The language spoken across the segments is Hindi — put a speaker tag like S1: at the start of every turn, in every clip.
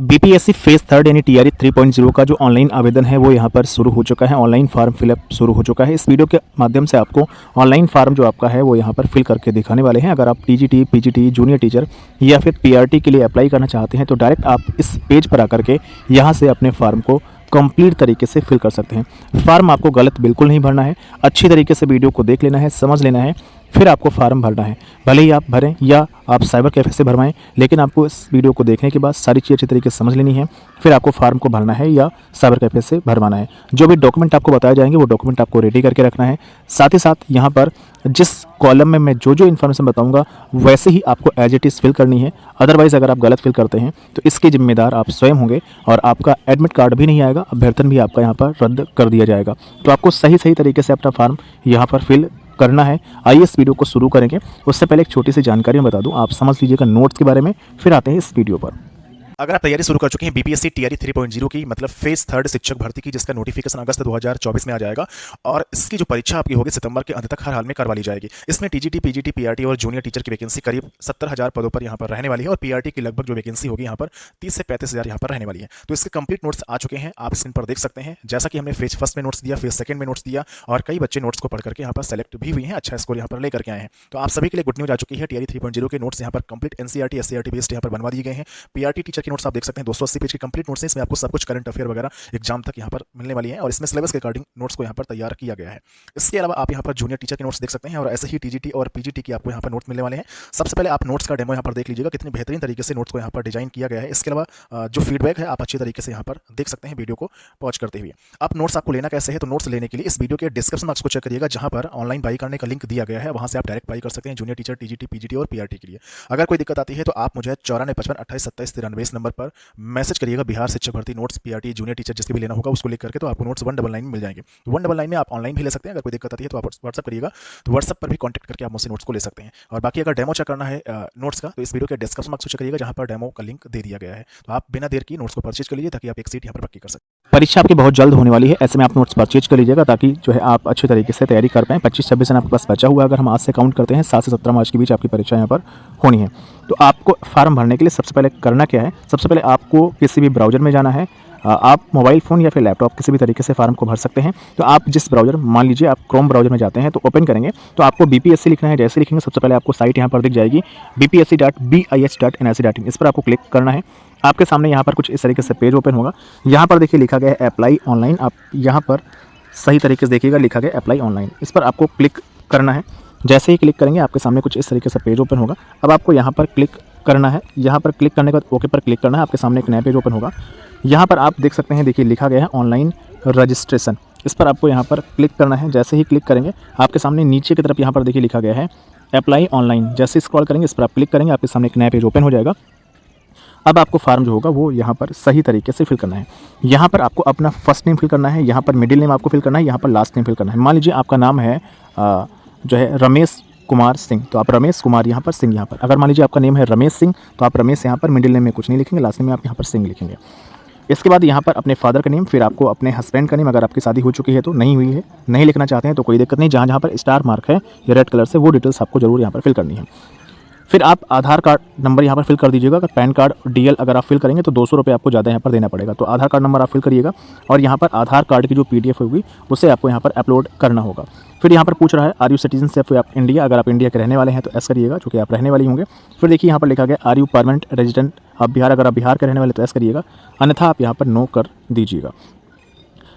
S1: बीपीएससी फेज थर्ड यानी टीआरई 3.0 का जो ऑनलाइन आवेदन है वो यहाँ पर शुरू हो चुका है। ऑनलाइन फॉर्म फिलअप शुरू हो चुका है। इस वीडियो के माध्यम से आपको ऑनलाइन फॉर्म जो आपका है वो यहाँ पर फिल करके दिखाने वाले हैं। अगर आप टीजीटी, पीजीटी, जूनियर टीचर या फिर पीआरटी के लिए अप्लाई करना चाहते हैं तो डायरेक्ट आप इस पेज पर आकर के यहाँ से अपने फॉर्म को कंप्लीट तरीके से फिल कर सकते हैं। फॉर्म आपको गलत बिल्कुल नहीं भरना है, अच्छी तरीके से वीडियो को देख लेना है, समझ लेना है, फिर आपको फॉर्म भरना है। भले ही आप भरें या आप साइबर कैफ़े से भरवाएं, लेकिन आपको इस वीडियो को देखने के बाद सारी चीज़ अच्छी तरीके से समझ लेनी है, फिर आपको फॉर्म को भरना है या साइबर कैफ़े से भरवाना है। जो भी डॉक्यूमेंट आपको बताए जाएंगे वो डॉक्यूमेंट आपको रेडी करके रखना है। साथ ही साथ यहाँ पर जिस कॉलम में मैं जो इन्फॉर्मेशन बताऊंगा वैसे ही आपको एज इट इज़ फिल करनी है। अदरवाइज़ अगर आप गलत फिल करते हैं तो इसके जिम्मेदार आप स्वयं होंगे और आपका एडमिट कार्ड भी नहीं आएगा, अभ्यर्थन भी आपका यहाँ पर रद्द कर दिया जाएगा। तो आपको सही तरीके से अपना फॉर्म यहाँ पर फिल करना है। आइए इस वीडियो को शुरू करेंगे। उससे पहले एक छोटी सी जानकारी मैं बता दूं, आप समझ लीजिएगा नोट्स के बारे में, फिर आते हैं इस वीडियो पर।
S2: अगर आप तैयारी शुरू कर चुके हैं बीपीएससी टीआरई 3.0 की, मतलब फेज थर्ड शिक्षक भर्ती की, जिसका नोटिफिकेशन अगस्त 2024 में आ जाएगा और इसकी जो परीक्षा आपकी होगी सितंबर के अंत तक हर हाल में करवा ली जाएगी। इसमें टीजीटी, पीजीटी, पीआरटी और जूनियर टीचर की वैकेंसी करीब 70,000 पदों पर यहाँ पर रहने वाली है और पीआरटी की लगभग जो वैकेंसी होगी यहाँ पर 30 से 35,000 यहाँ पर रहने वाली है। तो इसके कंप्लीट नोट्स आ चुके हैं, आप स्क्रीन पर देख सकते हैं। जैसा कि हमने फेज फर्स्ट में नोट्स दिया, फेज सेकंड में नोट्स दिया और कई बच्चे नोट्स को पढ़ करके यहाँ पर सेलेक्ट भी हुई हैं, अच्छा स्कोर यहाँ पर लेकर के आए हैं। तो आप सभी के लिए गुड न्यूज आ चुकी है। टीआरई 3.0 के नोट्स यहाँ पर कंप्लीट एनसीईआरटी, एससीईआरटी बेस्ड यहाँ पर बनवा दिए गए हैं। पीआरटी टीचर के नोट्स आप देख सकते हैं, 280 पेज के कंप्लीट नोट्स हैं। इसमें आपको सब कुछ करंट अफेयर वगैरह एग्जाम तक यहाँ पर मिलने वाली है और इसमें सिलेबस के अकॉर्डिंग नोट्स को यहाँ पर तैयार किया गया है। इसके अलावा आप यहाँ पर जूनियर टीचर के नोट्स देख सकते हैं और ऐसे ही टीजीटी और पीजीटी की आपको यहाँ पर नोट्स मिलने वाले हैं। सबसे पहले आप नोट्स का डेमो यहाँ पर देख लीजिएगा, कितनी बेहतरीन तरीके से नोट्स को यहाँ पर डिजाइन किया गया है। इसके अलावा जो फीडबैक है आप अच्छी तरीके से यहाँ पर देख सकते हैं वीडियो को पॉज करते हुए। आप नोट्स आपको लेना कैसे है, तो नोट्स लेने के लिए इस वीडियो के डिस्क्रिप्शन बॉक्स को चेक करिएगा, जहाँ पर ऑनलाइन बाई करने का लिंक दिया गया है। वहाँ से आप डायरेक्ट बाई कर सकते हैं जूनियर टीचर, टीजीटी, पीजीटी और पीआरटी के लिए। अगर कोई दिक्कत आती है तो आप मुझे 9455282793 इस नंबर पर मैसेज करिएगा। बिहार शिक्षक भर्ती नोट्स, पीआरटी, जूनियर टीचर जिसके भी लेना होगा उसको लिख करके, तो आपको नोट्स 199 में मिल जाएंगे। 199 में आप ऑनलाइन भी ले सकते हैं। अगर कोई दिक्कत आती है तो आप व्हाट्सअप करिएगा, तो व्हाट्सअप पर भी कॉन्टैक्ट करके आप मुझसे नोट्स को ले सकते हैं। और बाकी अगर डेमो चेक करना है नोट्स का, तो इस वीडियो के डिस्क्रिप्शन बॉक्स को चेक करिएगा, जहाँ पर डेमो का लिंक दे दिया गया है। तो आप बिना देर की नोट्स को परचेज कर लीजिए ताकि आप एक सीट यहाँ पर पक्की कर सकें।
S1: परीक्षा आपकी बहुत जल्द होने वाली है, ऐसे में आप नोट्स परचेज कर लीजिएगा ताकि जो है आप अच्छे तरीके से तैयारी कर पाएँ। 25-26 दिन आपके पास बचा हुआ है। अगर हम आज से काउंट करते हैं 7 से 17 मार्च के बीच आपकी परीक्षा यहाँ पर होनी है। तो आपको फॉर्म भरने के लिए सबसे पहले करना क्या है, सबसे पहले आपको किसी भी ब्राउज़र में जाना है। आप मोबाइल फ़ोन या फिर लैपटॉप किसी भी तरीके से फॉर्म को भर सकते हैं। तो आप जिस ब्राउज़र, मान लीजिए आप क्रोम ब्राउज़र में जाते हैं तो ओपन करेंगे तो आपको बीपीएससी लिखना है। जैसे लिखेंगे सबसे पहले आपको साइट यहाँ पर दिख जाएगी bpsc.bih.nic.in। इस पर आपको क्लिक करना है। आपके सामने यहाँ पर कुछ इस तरीके से पेज ओपन होगा। यहाँ पर देखिए लिखा गया है अप्लाई ऑनलाइन। आप यहाँ पर सही तरीके से देखिएगा, लिखा गया अप्लाई ऑनलाइन। इस पर आपको क्लिक करना है। जैसे ही क्लिक करेंगे आपके सामने कुछ इस तरीके से पेज ओपन होगा। अब आपको यहाँ पर क्लिक करना है। यहाँ पर क्लिक करने के बाद ओके पर क्लिक करना है। आपके सामने एक नया पेज ओपन होगा। यहाँ पर आप देख सकते हैं, देखिए लिखा गया है ऑनलाइन रजिस्ट्रेशन। इस पर आपको यहाँ पर क्लिक करना है। जैसे ही क्लिक करेंगे आपके सामने नीचे की तरफ यहाँ पर देखिए लिखा गया है अप्लाई ऑनलाइन। जैसे स्क्रॉल करेंगे इस पर आप क्लिक करेंगे, आपके सामने एक नया पेज ओपन हो जाएगा। अब आपको फॉर्म जो होगा वो यहाँ पर सही तरीके से फिल करना है। यहाँ पर आपको अपना फर्स्ट नेम फिल करना है, यहाँ पर मिडिल नेम आपको फिल करना है, यहाँ पर लास्ट नेम फिल करना है। मान लीजिए आपका नाम है जो है रमेश कुमार सिंह, तो आप रमेश कुमार यहाँ पर सिंह यहाँ पर। अगर मान लीजिए आपका नेम है रमेश सिंह तो आप रमेश यहाँ पर मिडिल नेम में कुछ नहीं लिखेंगे, लास्ट नेम में आप यहाँ पर सिंह लिखेंगे। इसके बाद यहाँ पर अपने फादर का नेम, फिर आपको अपने हस्बैंड का नेम, अगर आपकी शादी हो चुकी है तो, नहीं हुई है, नहीं लिखना चाहते हैं तो कोई दिक्कत नहीं, जहाँ जहाँ पर स्टार मार्क है या रेड कलर से वो डिटेल्स आपको जरूर यहाँ पर फिल करनी है। फिर आप आधार कार्ड नंबर यहाँ पर फिल कर दीजिएगा। अगर पैन कार्ड डीएल अगर आप फिल करेंगे तो 200 रुपये आपको ज़्यादा यहाँ पर देना पड़ेगा। तो आधार कार्ड नंबर आप फिल करिएगा और यहाँ पर आधार कार्ड की जो पीडीएफ होगी उसे आपको यहाँ पर अपलोड करना होगा। फिर यहाँ पर पूछ रहा है आर यू सिटीजनशिप आप इंडिया, अगर आप इंडिया के रहने वाले हैं तो एस करिएगा, जो कि आप रहने वाली होंगे। फिर देखिए यहाँ पर लिखा गया आर यू परमानेंट रेजिडेंट आप बिहार, अगर आप बिहार के रहने वाले तो एस करिएगा, अन्यथा आप यहाँ पर नो कर दीजिएगा।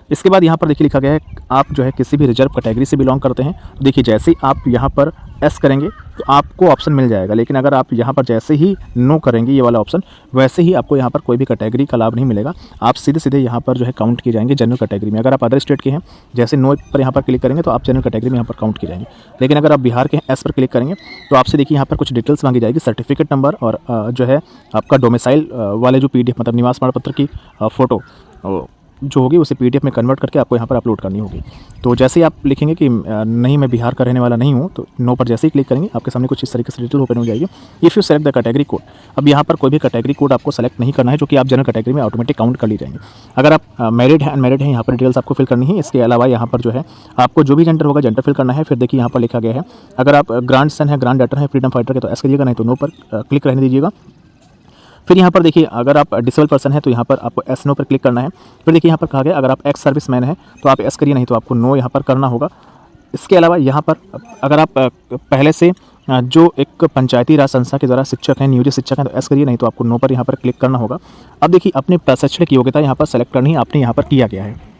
S1: इसके बाद यहाँ पर देखिए लिखा गया है आप जो है किसी भी रिजर्व कैटेगरी से बिलोंग करते हैं। तो देखिए जैसे ही आप यहाँ पर एस करेंगे तो आपको ऑप्शन मिल जाएगा, लेकिन अगर आप यहाँ पर जैसे ही नो करेंगे ये वाला ऑप्शन, वैसे ही आपको यहाँ पर कोई भी कैटेगरी का लाभ नहीं मिलेगा। आप सीधे यहाँ पर जो है काउंट किए जाएंगे जनरल कैटेगरी में। अगर आप अदर स्टेट के हैं, जैसे नो पर यहाँ पर क्लिक करेंगे तो आप जनरल कैटेगरी में यहाँ पर काउंट किए जाएंगे। लेकिन अगर आप बिहार के हैं, एस पर क्लिक करेंगे तो आपसे देखिए यहाँ पर कुछ डिटेल्स मांगी जाएगी, सर्टिफिकेट नंबर और जो है आपका डोमिसाइल वाले जो पीडीएफ, मतलब निवास प्रमाण पत्र की फ़ोटो जो होगी उसे पीडीएफ में कन्वर्ट करके आपको यहाँ पर अपलोड करनी होगी। तो जैसे ही आप लिखेंगे कि नहीं मैं बिहार का रहने वाला नहीं हूँ, तो नो पर जैसे ही क्लिक करेंगे आपके सामने कुछ इस तरीके से डिटेल ओपन हो जाएगी। If you select the category code, अब यहाँ पर कोई भी कैटेगरी कोड आपको सेलेक्ट नहीं करना है, जो कि आप जनरल कैटेगरी में ऑटोमेटिक काउंट कर ली जाएंगे। अगर आप मैरिड हैं, अनमैरिड हैं, यहाँ पर डिटेल्स आपको फिल करनी है। इसके अलावा यहाँ पर जो है आपको जो भी जेंडर होगा जेंडर फिल करना है। फिर देखिए यहाँ पर लिखा गया है अगर आप ग्रांड सन है, ग्रांड डॉटर है फ्रीडम फाइटर के तो एस करिएगा, नहीं तो नो पर क्लिक रहने दीजिएगा। फिर यहाँ पर देखिए अगर आप डिसेबल पर्सन है तो यहाँ पर आपको एस नो पर क्लिक करना है। फिर देखिए यहाँ पर कहा गया अगर आप एक्स सर्विस मैन है तो आप एस करिए, नहीं तो आपको नो यहाँ पर करना होगा। इसके अलावा यहाँ पर अगर आप पहले से जो एक पंचायती राज संस्था के द्वारा शिक्षक हैं, नियोजित शिक्षक हैं, तो एस करिए, नहीं तो आपको नो पर यहाँ पर क्लिक करना होगा। अब देखिए अपनी प्रशिक्षण योग्यता यहाँ पर सेलेक्ट करनी है, आपने यहाँ पर किया गया है।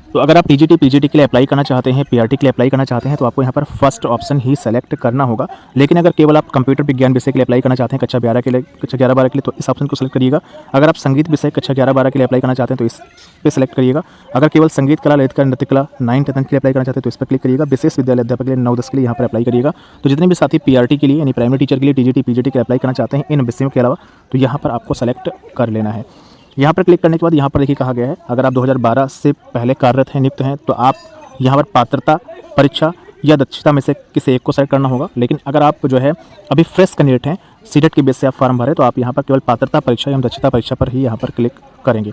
S1: तो अगर आप टीजीटी पीजीटी के लिए अप्लाई करना चाहते हैं, पीआरटी के लिए अप्लाई करना चाहते हैं तो आपको यहाँ पर फर्स्ट ऑप्शन ही सेलेक्ट करना होगा। लेकिन अगर केवल आप कंप्यूटर विज्ञान विषय के लिए अप्लाई करना चाहते हैं कक्षा 11 के लिए, कक्षा 11-12 के लिए, तो इस ऑप्शन को सेलेक्ट करिएगा। अगर आप संगीत विषय कक्षा 11-12 के लिए अप्लाई करना चाहते हैं तो इस पे सेलेक्ट करिएगा। अगर केवल संगीत कला, ललित कला, नृत्य कला 9th 10th के लिए अप्लाई करना चाहते हैं तो इस पर क्लिक करिएगा। विशेष विद्यालय अध्यापक के लिए 9-10 के लिए यहाँ पर अप्लाई करिएगा। तो जितने भी साथी पीआरटी के लिए यानी प्राइमरी टीचर के लिए टीजीटी पीजीटी के लिए अप्लाई करना चाहते हैं इन विषयों के अलावा, तो यहाँ पर आपको सेलेक्ट कर लेना है। यहाँ पर क्लिक करने के बाद यहाँ पर देखिए कहा गया है अगर आप 2012 से पहले कार्यरत हैं, नियुक्त हैं, तो आप यहाँ पर पात्रता परीक्षा या दक्षता में से किसी एक को सेलेक्ट करना होगा। लेकिन अगर आप जो है अभी फ्रेश कैंडिडेट हैं, सीटेट के बेस से आप फॉर्म भरें, तो आप यहाँ पर केवल पात्रता परीक्षा या दक्षता परीक्षा पर ही यहाँ पर क्लिक करेंगे।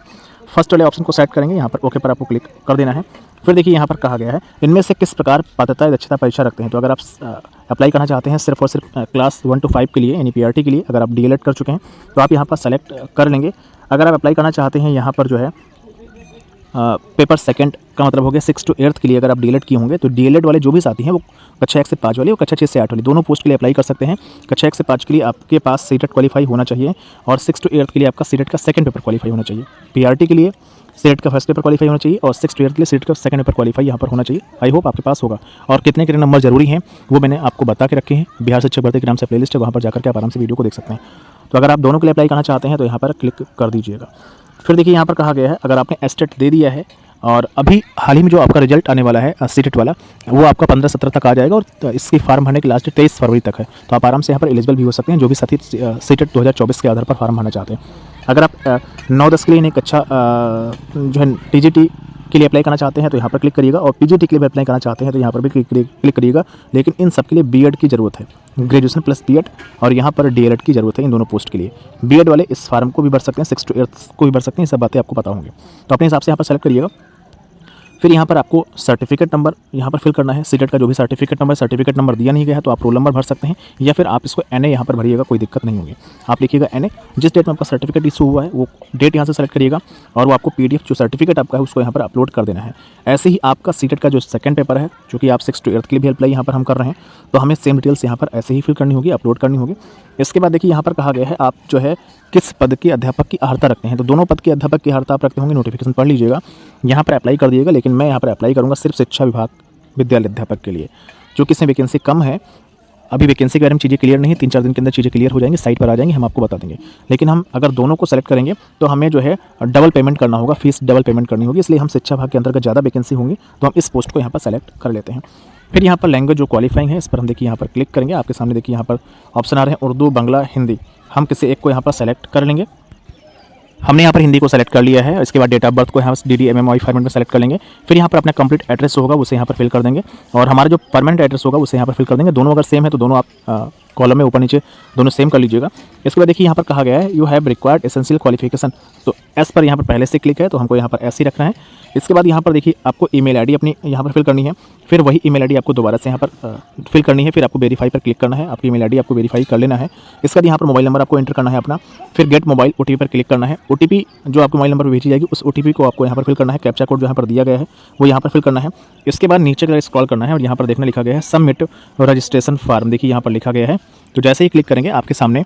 S1: फर्स्ट वाले ऑप्शन को सेलेक्ट करेंगे, यहाँ पर ओके पर आपको क्लिक कर देना है। फिर देखिए यहाँ पर कहा गया है इनमें से किस प्रकार पात्रता या दक्षता परीक्षा रखते हैं। तो अगर आप अप्लाई करना चाहते हैं सिर्फ और सिर्फ क्लास 1 to 5 के लिए यानी पीआरटी के लिए, अगर आप डीएलएड कर चुके हैं तो आप यहाँ पर सेलेक्ट कर लेंगे। अगर आप अप्लाई करना चाहते हैं यहाँ पर जो है पेपर सेकंड का मतलब हो गया 6 to 8 के लिए, अगर आप डीएलएड किए होंगे तो डीएलएड वाले जो भी साथी हैं वो कक्षा 1 से 5 वाले और कक्षा 6 से 8 वाली दोनों पोस्ट के लिए अप्लाई कर सकते हैं। कक्षा 1 से 5 के लिए आपके पास सीटेट क्वालीफाई होना चाहिए और 6 to 8 के लिए आपका सीटेट का सेकंड पेपर क्वालीफाई होना चाहिए। पीआरटी के लिए सीटेट का फर्स्ट पेपर क्वालीफाई होना चाहिए और 6 to 8 के लिए सीटेट का सेकंड पेपर क्वालीफाई यहाँ पर होना चाहिए। आई होप आपके पास होगा। और कितने कितने नंबर जरूरी हैं वो मैंने आपको बता के रखे हैं। बिहार शिक्षक भर्ती के नाम से प्लेलिस्ट है, वहाँ पर जाकर के आप आराम से वीडियो को देख सकते हैं। तो अगर आप दोनों के लिए अप्लाई करना चाहते हैं तो यहाँ पर क्लिक कर दीजिएगा। फिर देखिए यहाँ पर कहा गया है अगर आपने एस्टेट दे दिया है और अभी हाल ही में जो आपका रिजल्ट आने वाला है सीटेट वाला, वो आपका 15-17 तक आ जाएगा और इसकी फॉर्म भरने की लास्ट डेट 23 फरवरी तक है। तो आप आराम से यहाँ पर एलिजिबल भी हो सकते हैं जो भी साथी सीटेट 2024 के आधार पर फॉर्म भरना चाहते हैं। अगर आप 9-10 के लिए नहीं कक्षा जो है टीजीटी के लिए अप्लाई करना चाहते हैं तो यहाँ पर क्लिक करिएगा और पीजीटी के लिए अप्लाई करना चाहते हैं तो यहाँ पर भी क्लिक करिएगा। लेकिन इन सब के लिए बीएड की ज़रूरत है, ग्रेजुएशन प्लस बीएड, और यहाँ पर डीएलएड की ज़रूरत है इन दोनों पोस्ट के लिए। बीएड वाले इस फार्म को भी भर सकते हैं, 6 to 8 को भी भर सकते हैं, सब बातें आपको पता होंगी। तो अपने हिसाब से यहाँ पर सेलेक्ट करिएगा। फिर यहाँ पर आपको सर्टिफिकेट नंबर यहाँ पर फिल करना है। सीटेट का जो भी सर्टिफिकेट नंबर दिया नहीं गया है तो आप रोल नंबर भर सकते हैं या फिर आप इसको एनए यहाँ पर भरिएगा, कोई दिक्कत नहीं होगी। आप लिखिएगा एनए, जिस डेट में आपका सर्टिफिकेट इशू हुआ है वो डेट यहाँ से सेलेक्ट करिएगा और वो आपको पीडीएफ जो सर्टिफिकेट आपका है उसको यहाँ पर अपलोड कर देना है। ऐसे ही आपका सीटेट का जो सेकंड पेपर है, जो कि आप 6 to 8 के लिए भी अप्लाई यहाँ पर हम कर रहे हैं, तो हमें सेम डिटेल्स यहाँ पर ऐसे ही फिल करनी होगी, अपलोड करनी होगी। इसके बाद देखिए यहाँ पर कहा गया है आप जो है किस पद के अध्यापक की अर्हता रखते हैं। तो दोनों पद के अध्यापक की अर्हता आप रखते होंगे, नोटिफिकेशन पढ़ लीजिएगा, यहाँ पर अप्लाई कर दिएगा। लेकिन मैं यहाँ पर अप्लाई करूँगा सिर्फ शिक्षा विभाग विद्यालय अध्यापक के लिए, जो कि इसमें वैकेंसी कम है। अभी वैकेंसी के बारे में चीज़ें क्लियर नहीं है, 3-4 दिन के अंदर चीज़ें क्लियर हो जाएंगी, साइट पर आ जाएंगी, हम आपको बता देंगे। लेकिन हम अगर दोनों को सेलेक्ट करेंगे तो हमें जो है डबल पेमेंट करना होगा, फीस डबल पेमेंट करनी होगी, इसलिए हम शिक्षा विभाग के अंतर्गत ज़्यादा वैकेंसी होंगी तो हम इस पोस्ट को यहाँ पर सेलेक्ट कर लेते हैं। फिर यहाँ पर लैंग्वेज जो क्वालिफाइंग है इस पर हम देखिए यहाँ पर क्लिक करेंगे। आपके सामने देखिए यहाँ पर ऑप्शन आ रहे हैं उर्दू, बांग्ला, हिंदी। हम किसी एक को यहाँ पर सेलेक्ट कर लेंगे। हमने यहाँ पर हिंदी को सेलेक्ट कर लिया है। इसके बाद डेट ऑफ बर्थ को यहाँ DDMMY फॉर्मेट में सेलेक्ट कर लेंगे। फिर यहाँ पर अपना कंप्लीट एड्रेस होगा उसे यहाँ पर फिल कर देंगे और हमारा जो परमानेंट एड्रेस होगा उसे यहाँ पर फिल कर देंगे। दोनों अगर सेम है तो दोनों आप कॉलम में ऊपर नीचे दोनों सेम कर लीजिएगा। इसके बाद देखिए यहाँ पर कहा गया है you have required essential qualification, तो एस पर यहाँ पर पहले से क्लिक है तो हमको यहाँ पर ऐसे ही रखना है। इसके बाद यहाँ पर देखिए आपको ईमेल आईडी अपनी यहाँ पर फिल करनी है। फिर वही ईमेल आईडी आपको दोबारा से यहाँ पर फिल करनी है। फिर आपको वेरीफाई पर क्लिक करना है, आपकी ईमेल आईडी आपको वेरीफाई कर लेना है। इसके बाद यहाँ पर मोबाइल नंबर आपको एंटर करना है अपना। फिर गेट मोबाइल OTP पर क्लिक करना है। OTP जो आपको मोबाइल नंबर पर भेजी जाएगी उस OTP को आपको यहाँ पर फिल करना है। कैप्चा कोड जो यहाँ पर दिया गया है वो यहाँ पर फिल करना है। इसके बाद नीचे का स्क्रॉल करना है और यहाँ पर देखने लिखा गया है सबमिट रजिस्ट्रेशन फॉर्म, देखिए यहाँ पर लिखा गया है। तो जैसे ही क्लिक करेंगे आपके सामने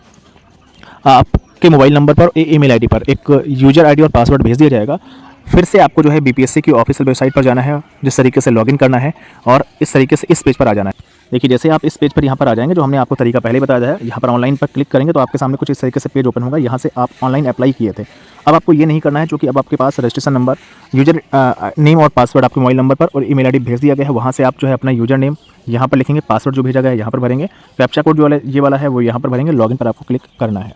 S1: आपके मोबाइल नंबर पर ईमेल आईडी पर एक यूजर आईडी और पासवर्ड भेज दिया जाएगा। फिर से आपको जो है बीपीएससी की ऑफिशियल वेबसाइट पर जाना है, जिस तरीके से लॉगिन करना है और इस तरीके से इस पेज पर आ जाना है। देखिए जैसे आप इस पेज पर यहाँ पर आ जाएंगे, जो हमने आपको तरीका पहले बताया है, यहाँ पर ऑनलाइन पर क्लिक करेंगे तो आपके सामने कुछ इस तरीके से पेज ओपन होगा। यहाँ से आप ऑनलाइन अप्लाई किए थे, अब आपको ये नहीं करना है क्योंकि अब आपके पास रजिस्ट्रेशन नंबर, यूजर नेम और पासवर्ड आपके मोबाइल नंबर पर और ईमेल आईडी भेज दिया गया है। वहाँ से आप जो है अपना यूजर नेम यहाँ पर लिखेंगे, पासवर्ड जो भेजा गया है यहाँ पर भरेंगे, कैप्चा कोड जो ये वाला है वो यहाँ पर भरेंगे, लॉगिन पर आपको क्लिक करना है।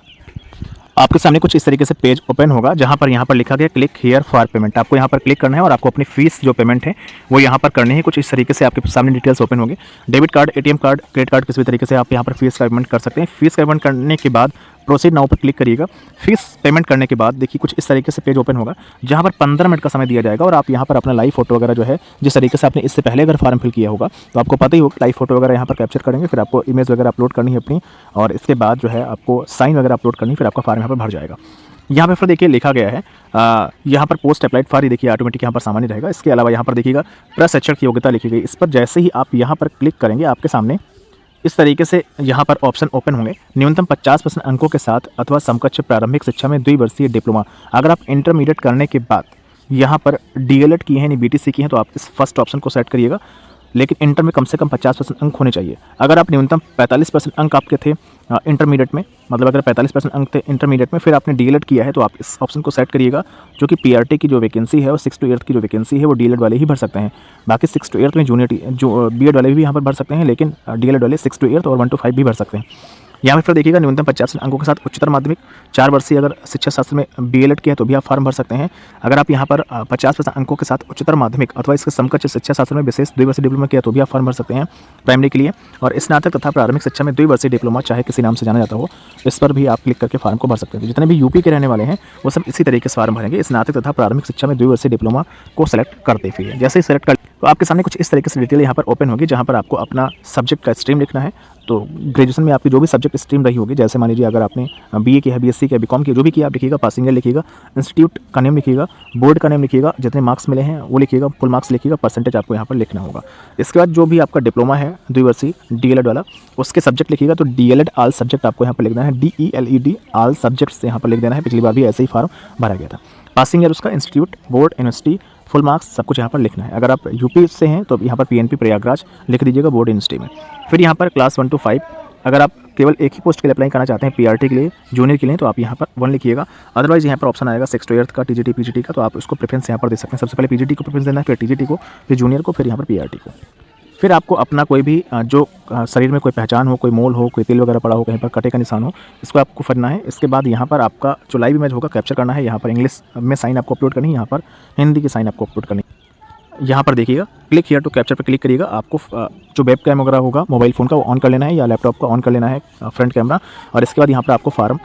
S1: आपके सामने कुछ इस तरीके से पेज ओपन होगा जहाँ पर यहाँ पर लिखा गया क्लिक हियर फॉर पेमेंट। आपको यहाँ पर क्लिक करना है और आपको अपनी फीस जो पेमेंट है वो यहाँ पर करनी है। कुछ इस तरीके से आपके सामने डिटेल्स ओपन होंगे। Debit card, ATM card, credit card, किसी भी तरीके से आप यहाँ पर फीस का पेमेंट कर सकते हैं। फीस का पेमेंट करने के बाद प्रोसीड नाउ पर क्लिक करिएगा। फीस पेमेंट करने के बाद देखिए कुछ इस तरीके से पेज ओपन होगा, जहाँ पर 15 मिनट का समय दिया जाएगा और आप यहाँ पर अपना लाइव फोटो वगैरह जो है, जिस तरीके से आपने इससे पहले अगर फॉर्म फिल किया होगा तो आपको पता ही होगा, लाइव फोटो वगैरह यहाँ पर कैप्चर करेंगे, फिर आपको इमेज वगैरह अपलोड करनी है अपनी, और इसके बाद जो है आपको साइन वगैरह अपलोड करनी, फिर आपका फॉर्म यहाँ पर भर जाएगा। यहाँ पे फिर देखिए लिखा गया है यहाँ पर पोस्ट अप्लाइड फॉर, ये देखिए ऑटोमेटिक यहाँ पर सामान्य रहेगा। इसके अलावा यहाँ पर देखिएगा प्रशिक्षण की योग्यता लिखी गई, इस पर जैसे ही आप यहाँ पर क्लिक करेंगे आपके सामने इस तरीके से यहाँ पर ऑप्शन ओपन होंगे। न्यूनतम 50% अंकों के साथ अथवा समकक्ष प्रारंभिक शिक्षा में 2 वर्षीय डिप्लोमा। अगर आप इंटरमीडिएट करने के बाद यहाँ पर डीएलएड किए हैं यानी बीटीसी किए हैं तो आप इस फर्स्ट ऑप्शन को सेट करिएगा, लेकिन इंटर में कम से कम 50% अंक होने चाहिए। अगर आप न्यूनतम 45% अंक आपके थे इंटरमीडिएट में, मतलब अगर 45% अंक थे इंटरमीडिएट में, फिर आपने डीएलएड किया है तो आप इस ऑप्शन को सेट करिएगा, जो कि पीआरटी की जो वैकेंसी है और 6 to 8 की जो वैकेंसी है वो डीएलएड वाले ही भर सकते हैं। बाकी 6 to 8 में जूनियर जो बीएड वाले भी यहाँ पर भर सकते हैं, लेकिन डीएलएड वाले 6 to 8 और 1 to 5 भी भर सकते हैं। यहाँ पर फिर देखिएगा न्यूनतम 50% अंकों के साथ उच्चतर माध्यमिक 4 वर्षीय अगर शिक्षा शास्त्र में बीएलएड किया है तो भी आप फॉर्म भर सकते हैं। अगर आप यहाँ पर 50% अंकों के साथ उच्चतर माध्यमिक अथवा इसके समकक्ष शिक्षा शास्त्र में विशेष 2 वर्षीय डिप्लोमा किया तो भी आप फॉर्म भर सकते हैं प्राइमरी के लिए। और स्नातक तथा प्रारंभिक शिक्षा में 2 वर्षीय डिप्लोमा चाहे किसी नाम से जाना जाता हो, इस पर भी आप क्लिक करके फॉर्म को भर सकते हैं। तो जितने भी यूपी के रहने वाले हैं वो सब इसी तरीके से फॉर्म भरेंगे, स्नातक तथा प्रारंभिक शिक्षा में 2 वर्षीय डिप्लोमा को सेलेक्ट करते हुए। जैसे ही सेलेक्ट कर तो आपके सामने कुछ इस तरीके से डिटेल यहाँ पर ओपन होगी, जहाँ पर आपको अपना सब्जेक्ट का स्ट्रीम लिखना है। तो ग्रेजुएशन में आपकी जो भी सब्जेक्ट स्ट्रीम रही होगी, जैसे मान लीजिए अगर आपने बीए किया है, बीएससी किया, बीकॉम किया, जो भी किया आप लिखिएगा, पासिंग ईयर लिखिएगा, इंस्टीट्यूट का नेम लिखिएगा, बोर्ड का नेम लिखिएगा, जितने मार्क्स मिले हैं वो लिखिएगा, फुल मार्क्स लिखिएगा, परसेंटेज आपको यहाँ पर लिखना होगा। इसके बाद जो भी आपका डिप्लोमा है 2 वर्षीय डीएलएड वाला, उसके सब्जेक्ट लिखिएगा। तो डीएलएड ऑल सब्जेक्ट आपको यहाँ पर लिखना है, DELED ऑल सब्जेक्ट्स यहाँ पर लिख देना है। पिछली बार भी ऐसे ही फॉर्म भरा गया था। पासिंग ईयर उसका, institute, board, university, full marks सब कुछ यहाँ पर लिखना है। अगर आप यूपी से हैं तो यहाँ पर PNP प्रयागराज लिख दीजिएगा बोर्ड यूनिवर्सिटी में। फिर यहाँ पर क्लास 1 to 5 अगर आप केवल एक ही पोस्ट के लिए अप्लाई करना चाहते हैं पीआरटी के लिए, जूनियर के लिए, तो आप यहाँ पर 1 लिखिएगा। अदरवाइज यहाँ पर ऑप्शन आएगा 6 to 8 का, टीजीटी पीजीटी का, तो आप उसको प्रेफरेंस यहाँ पर दे सकते हैं। सबसे पहले पीजीटी को प्रेफरेंस देना है, फिर टीजीटी को, फिर जूनियर को, फिर यहाँ पर पीआरटी को। फिर आपको अपना कोई भी जो शरीर में कोई पहचान हो, कोई मोल हो, कोई तिल वगैरह पड़ा हो, कहीं पर कटे का निशान हो, इसको आपको करना है। इसके बाद यहाँ पर आपका जो लाइव इमेज होगा कैप्चर करना है। यहाँ पर इंग्लिश में साइन आपको अपलोड करनी है, यहाँ पर हिंदी की साइन आपको अपलोड करनी है। यहाँ पर देखिएगा क्लिक हियर टू कैप्चर पर क्लिक करिएगा। आपको जो वेब कैम वगैरह होगा मोबाइल फ़ोन का वो ऑन कर लेना है या लैपटॉप का ऑन कर लेना है फ्रंट कैमरा। और इसके बाद यहाँ पर आपको फॉर्म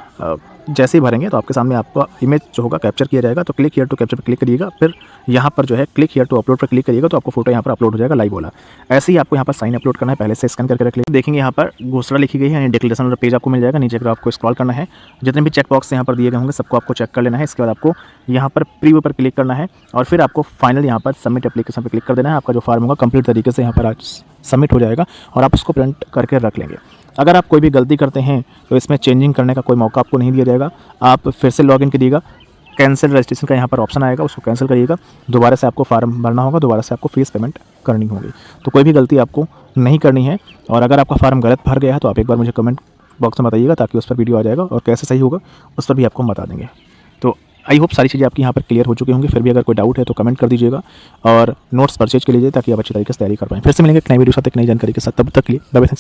S1: जैसे ही भरेंगे तो आपके सामने आपका इमेज जो होगा कैप्चर किया जाएगा। तो क्लिक हियर टू कैप्चर पर क्लिक करिएगा, फिर यहाँ पर जो है क्लिक हियर टू अपलोड पर क्लिक करिएगा तो आपको फोटो यहाँ पर अपलोड हो जाएगा लाइव वाला। ऐसे ही आपको यहाँ पर साइन अपलोड करना है, पहले से स्कैन करके रख लीजिए। देखेंगे यहाँ पर घोषणा लिखी गई है, यानी डिक्लेरेशन वाला पेज आपको मिल जाएगा। नीचे अगर आपको स्क्रॉल करना है, जितने भी चेक बॉक्स यहाँ पर दिए गए होंगे सबको आपको चेक कर लेना है। इसके बाद आपको यहाँ पर प्रीव्यू पर क्लिक करना है और फिर आपको फाइनल यहाँ पर सबमिट एप्लीकेशन पर क्लिक कर देना है। आपका जो फॉर्म होगा कंप्लीट तरीके से यहाँ पर आज सबमिट हो जाएगा और आप उसको प्रिंट करके रख लेंगे। अगर आप कोई भी गलती करते हैं तो इसमें चेंजिंग करने का कोई मौका आपको नहीं दिया जाएगा। आप फिर से लॉगिन करिएगा, कैंसिल रजिस्ट्रेशन का यहाँ पर ऑप्शन आएगा, उसको कैंसिल करिएगा। दोबारा से आपको फॉर्म भरना होगा, दोबारा से आपको फीस पेमेंट करनी होगी। तो कोई भी गलती आपको नहीं करनी है। और अगर आपका फॉर्म गलत भर गया है तो आप एक बार मुझे कमेंट बॉक्स में बताइएगा, ताकि उस पर वीडियो आ जाएगा और कैसे सही होगा उस पर भी आपको हम बता देंगे। तो आई होप सारी चीज़ें आपकी यहाँ पर क्लियर हो चुकी होंगी। फिर भी अगर कोई डाउट है तो कमेंट कर दीजिएगा और नोट्स परचेज के लीजिए ताकि आप अच्छी तरीके से तैयारी कर पाएँ। फिर से मिलेंगे एक नई वीडियो साथ, एक नई जानकारी के साथ। तब तक के लिए बाय बाय।